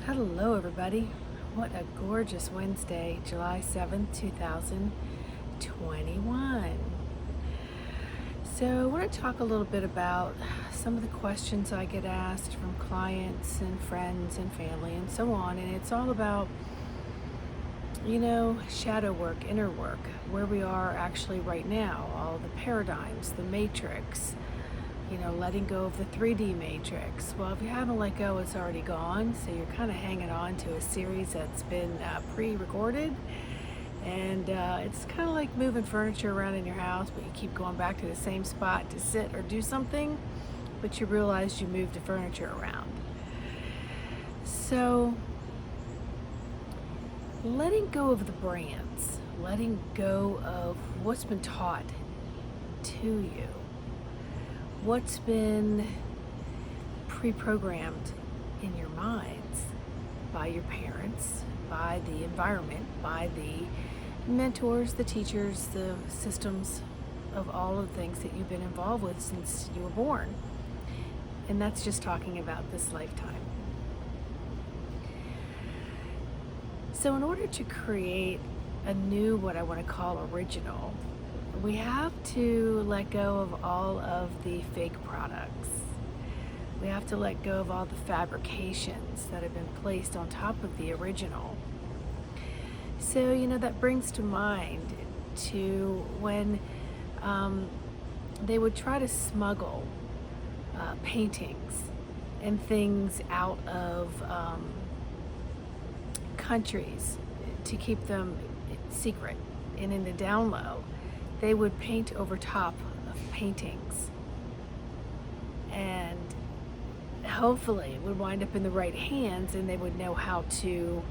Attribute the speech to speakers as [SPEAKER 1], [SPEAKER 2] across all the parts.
[SPEAKER 1] Hello, everybody. What a gorgeous Wednesday, July 7th, 2021. So, I want to talk a little bit about some of the questions I get asked from clients and friends and family and so on. And it's all about, shadow work, inner work, where we are actually right now, all the paradigms, the matrix, letting go of the 3D matrix. Well, if you haven't let go, it's already gone. So you're kind of hanging on to a series that's been pre-recorded. And it's kind of like moving furniture around in your house, but you keep going back to the same spot to sit or do something, but you realize you moved the furniture around. So letting go of the brands, letting go of what's been taught to you, what's been pre-programmed in your minds by your parents, by the environment, by the mentors, the teachers, the systems of all of the things that you've been involved with since you were born. And that's just talking about this lifetime. So in order to create a new, what I want to call original, we have to let go of all of the fake products. We have to let go of all the fabrications that have been placed on top of the original. So, that brings to mind to when they would try to smuggle paintings and things out of countries to keep them secret. And in the down low, they would paint over top of paintings, and hopefully it would wind up in the right hands, and they would know how to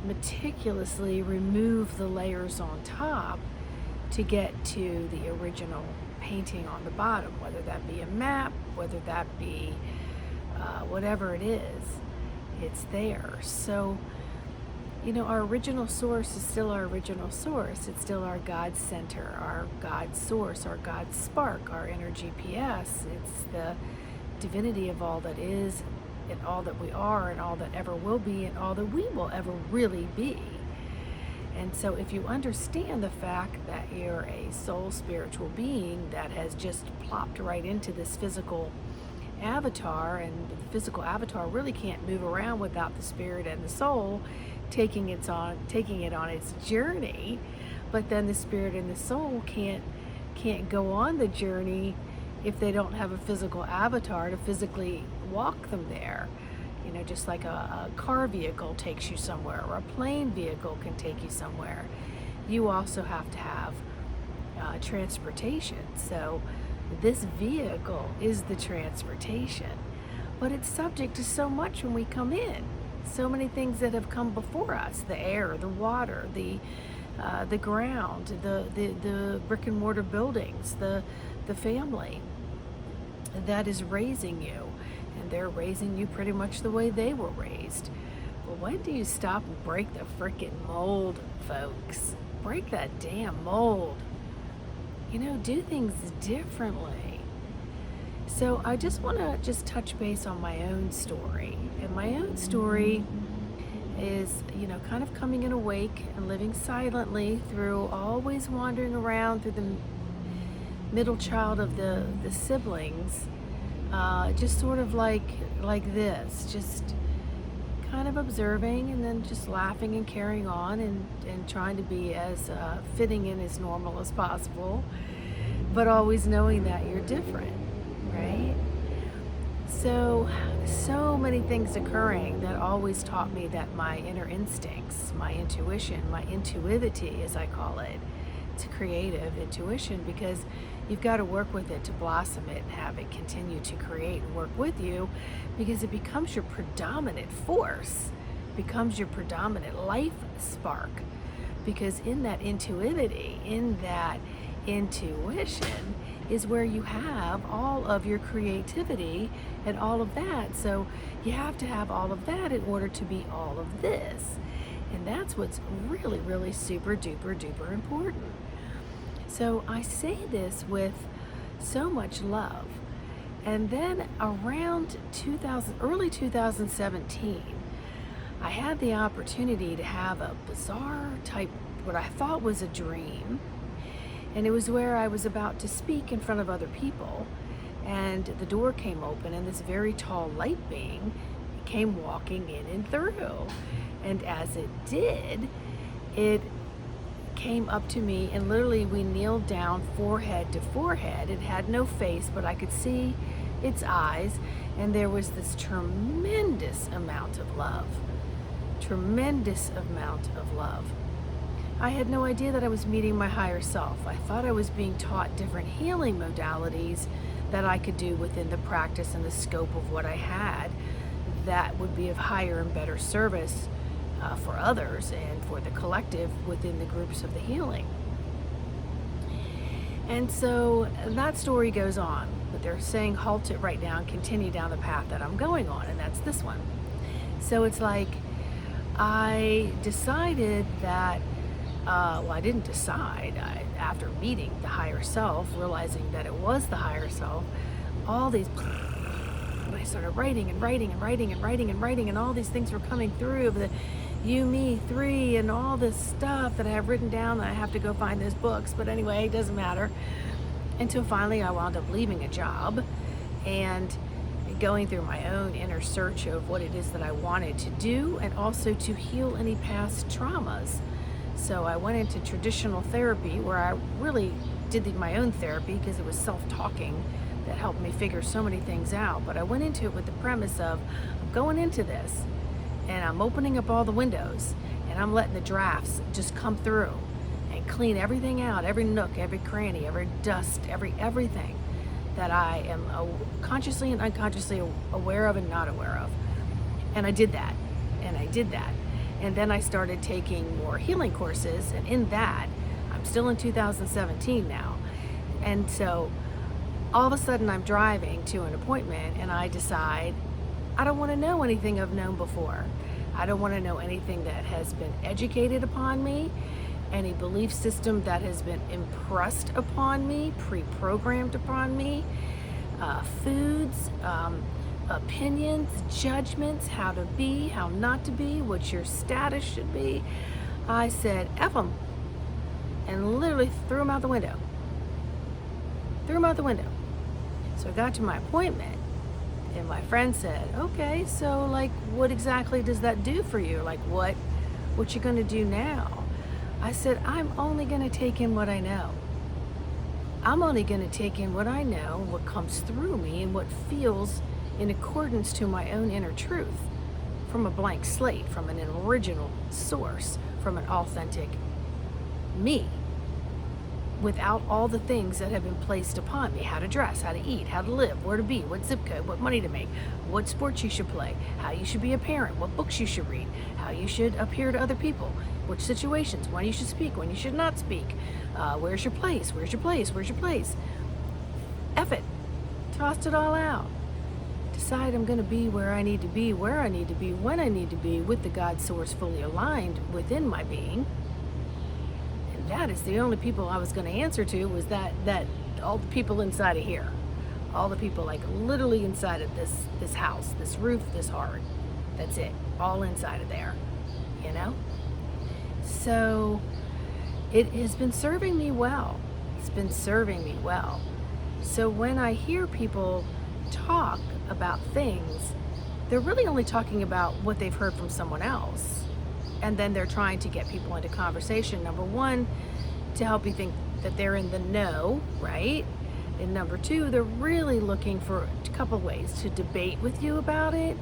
[SPEAKER 1] meticulously remove the layers on top to get to the original painting on the bottom, whether that be a map, whether that be whatever it is, it's there. So our original source is still our original source. It's still our God center, our God source, our God spark, our inner GPS. It's the divinity of all that is and all that we are and all that ever will be and all that we will ever really be. And so if you understand the fact that you're a soul spiritual being that has just plopped right into this physical avatar, and the physical avatar really can't move around without the spirit and the soul taking it on its journey, but then the spirit and the soul can't go on the journey if they don't have a physical avatar to physically walk them there. Just like a car vehicle takes you somewhere, or a plane vehicle can take you somewhere, you also have to have transportation. So this vehicle is the transportation, but it's subject to so much when we come in. So many things that have come before us: the air, the water, the ground, the brick and mortar buildings, the family that is raising you, and they're raising you pretty much the way they were raised. Well, when do you stop and break the frickin' mold, folks? Break that damn mold. Do things differently. So I just want to touch base on my own story. And my own story is, kind of coming in awake and living silently through always wandering around through the middle child of the siblings, just sort of like this, just kind of observing and then just laughing and carrying on and trying to be as fitting in as normal as possible, but always knowing that you're different, right? So many things occurring that always taught me that my inner instincts, my intuition, my intuitivity, as I call it, it's a creative intuition, because you've got to work with it to blossom it and have it continue to create and work with you, because it becomes your predominant force, becomes your predominant life spark. Because in that intuitivity, in that intuition, is where you have all of your creativity and all of that. So you have to have all of that in order to be all of this. And that's what's really, really super duper duper important. So I say this with so much love, And then around early 2017, I had the opportunity to have a bizarre type, what I thought was a dream. And it was where I was about to speak in front of other people, and the door came open, and this very tall light being came walking in and through. And as it did, it came up to me, and literally we kneeled down forehead to forehead. It had no face, but I could see its eyes, and there was this tremendous amount of love. Tremendous amount of love. I had no idea that I was meeting my higher self. I thought I was being taught different healing modalities that I could do within the practice and the scope of what I had that would be of higher and better service for others and for the collective within the groups of the healing. And so that story goes on, but they're saying halt it right now and continue down the path that I'm going on, and that's this one. So it's like I decided that, I didn't decide. After meeting the higher self, realizing that it was the higher self, all these, I started writing and writing and writing and writing and writing, and all these things were coming through of the you, me, three, and all this stuff that I have written down that I have to go find those books. But anyway, it doesn't matter. Until finally I wound up leaving a job and going through my own inner search of what it is that I wanted to do, and also to heal any past traumas. So I went into traditional therapy, where I really did my own therapy because it was self-talking that helped me figure so many things out. But I went into it with the premise of, I'm going into this and I'm opening up all the windows and I'm letting the drafts just come through and clean everything out, every nook, every cranny, every dust, everything that I am consciously and unconsciously aware of and not aware of. And I did that, and I did that. And then I started taking more healing courses, and in that, I'm still in 2017 now. And so all of a sudden I'm driving to an appointment, and I decide I don't want to know anything I've known before. I don't want to know anything that has been educated upon me, any belief system that has been impressed upon me, pre-programmed upon me, foods, opinions, judgments, how to be, how not to be, what your status should be. I said, F them, and literally threw them out the window. Threw them out the window. So I got to my appointment, and my friend said, okay, so like, what exactly does that do for you? Like, what you gonna do now? I said, I'm only gonna take in what I know. I'm only gonna take in what I know, what comes through me, and what feels in accordance to my own inner truth, from a blank slate, from an original source, from an authentic me, without all the things that have been placed upon me: how to dress, how to eat, how to live, where to be, what zip code, what money to make, what sports you should play, how you should be a parent, what books you should read, how you should appear to other people, which situations, when you should speak, when you should not speak, where's your place, where's your place, where's your place. F it. Tossed it all out. Decide I'm going to be where I need to be, where I need to be, when I need to be, with the God source fully aligned within my being. And that is the only people I was going to answer to, was that all the people inside of here, all the people like literally inside of this house, this roof, this heart. That's it. All inside of there, you know? So it has been serving me well. It's been serving me well. So when I hear people talk about things, they're really only talking about what they've heard from someone else. And then they're trying to get people into conversation. Number one, to help you think that they're in the know, right? And number two, they're really looking for a couple ways to debate with you about it,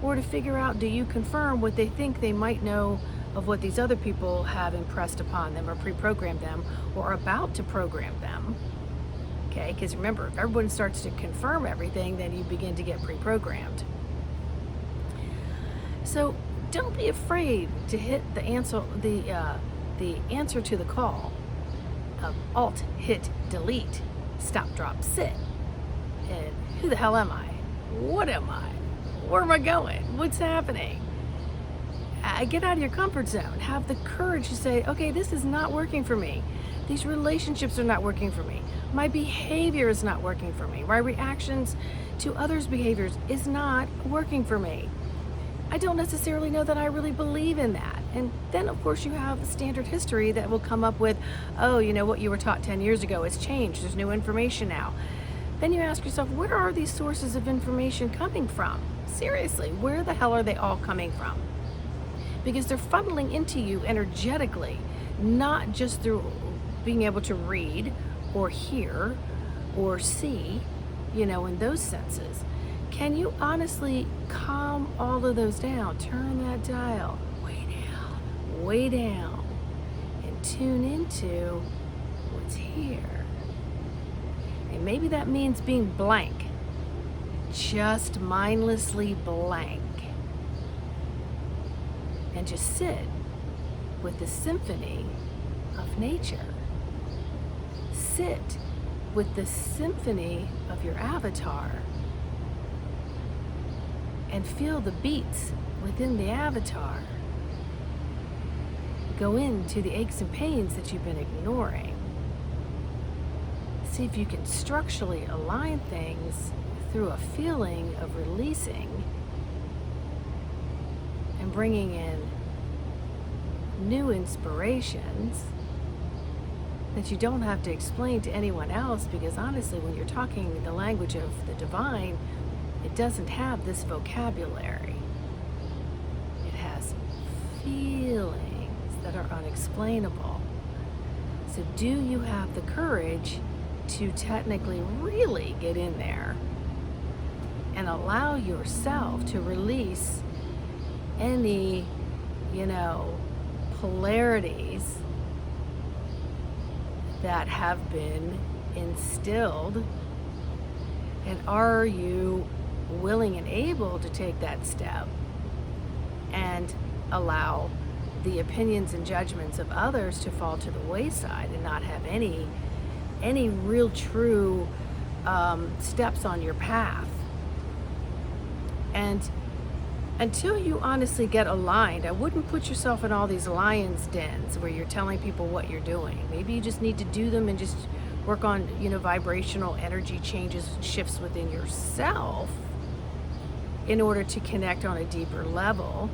[SPEAKER 1] or to figure out, do you confirm what they think they might know of what these other people have impressed upon them or pre-programmed them or about to program them. Okay, because remember, if everyone starts to confirm everything, then you begin to get pre-programmed. So don't be afraid to hit the answer to the call of Alt, hit, delete, stop, drop, sit. And who the hell am I? What am I? Where am I going? What's happening? Get out of your comfort zone. Have the courage to say, okay, this is not working for me. These relationships are not working for me. My behavior is not working for me. My reactions to others' behaviors is not working for me. I don't necessarily know that I really believe in that. And then, of course, you have standard history that will come up with, oh, you know, what you were taught 10 years ago has changed. There's new information now. Then you ask yourself, where are these sources of information coming from? Seriously, where the hell are they all coming from? Because they're funneling into you energetically, not just through being able to read or hear or see, you know, in those senses. Can you honestly calm all of those down? Turn that dial way down, and tune into what's here. And maybe that means being blank, just mindlessly blank. And just sit with the symphony of nature. Sit with the symphony of your avatar and feel the beats within the avatar. Go into the aches and pains that you've been ignoring. See if you can structurally align things through a feeling of releasing and bringing in new inspirations that you don't have to explain to anyone else, because honestly, when you're talking the language of the divine, it doesn't have this vocabulary. It has feelings that are unexplainable. So do you have the courage to technically really get in there and allow yourself to release any, you know, polarities that have been instilled? And are you willing and able to take that step and allow the opinions and judgments of others to fall to the wayside and not have any real true steps on your path? And until you honestly get aligned, I wouldn't put yourself in all these lion's dens where you're telling people what you're doing. Maybe you just need to do them and just work on, you know, vibrational energy changes and shifts within yourself in order to connect on a deeper level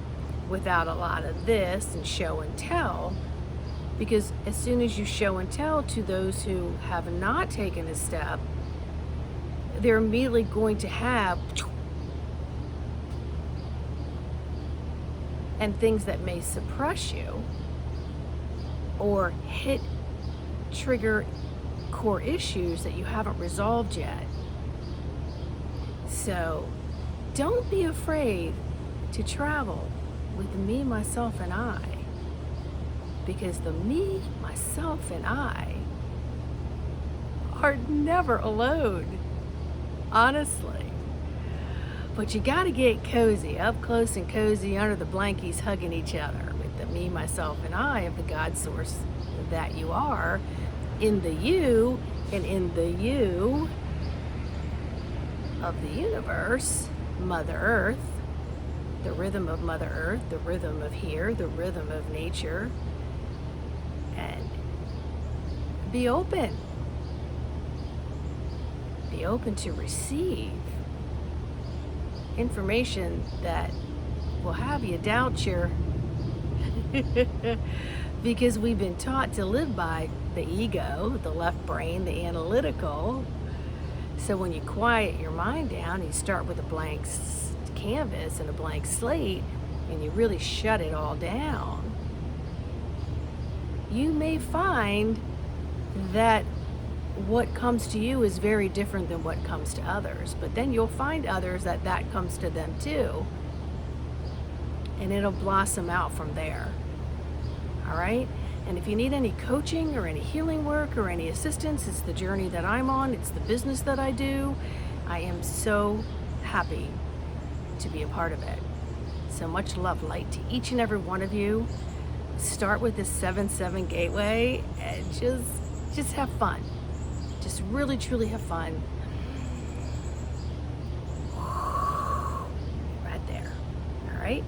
[SPEAKER 1] without a lot of this and show and tell. Because as soon as you show and tell to those who have not taken a step, they're immediately going to have and things that may suppress you or hit trigger core issues that you haven't resolved yet. So don't be afraid to travel with me, myself, and I, because the me, myself, and I are never alone, honestly. But you gotta get cozy, up close and cozy under the blankies, hugging each other with the me, myself, and I of the God source that you are, in the you, and in the you of the universe, Mother Earth, the rhythm of Mother Earth, the rhythm of here, the rhythm of nature. And be open. Be open to receive information that will have you doubt your because we've been taught to live by the ego, the left brain, the analytical. So when you quiet your mind down, you start with a blank canvas and a blank slate, and you really shut it all down, you may find that what comes to you is very different than what comes to others. But then you'll find others that comes to them too, and it'll blossom out from there. All right? And if you need any coaching or any healing work or any assistance, it's the journey that I'm on. It's the business that I do. I am so happy to be a part of it. So much love, light to each and every one of you. Start with this 7-7 gateway and just have fun. Just really, truly have fun. Right there. All right?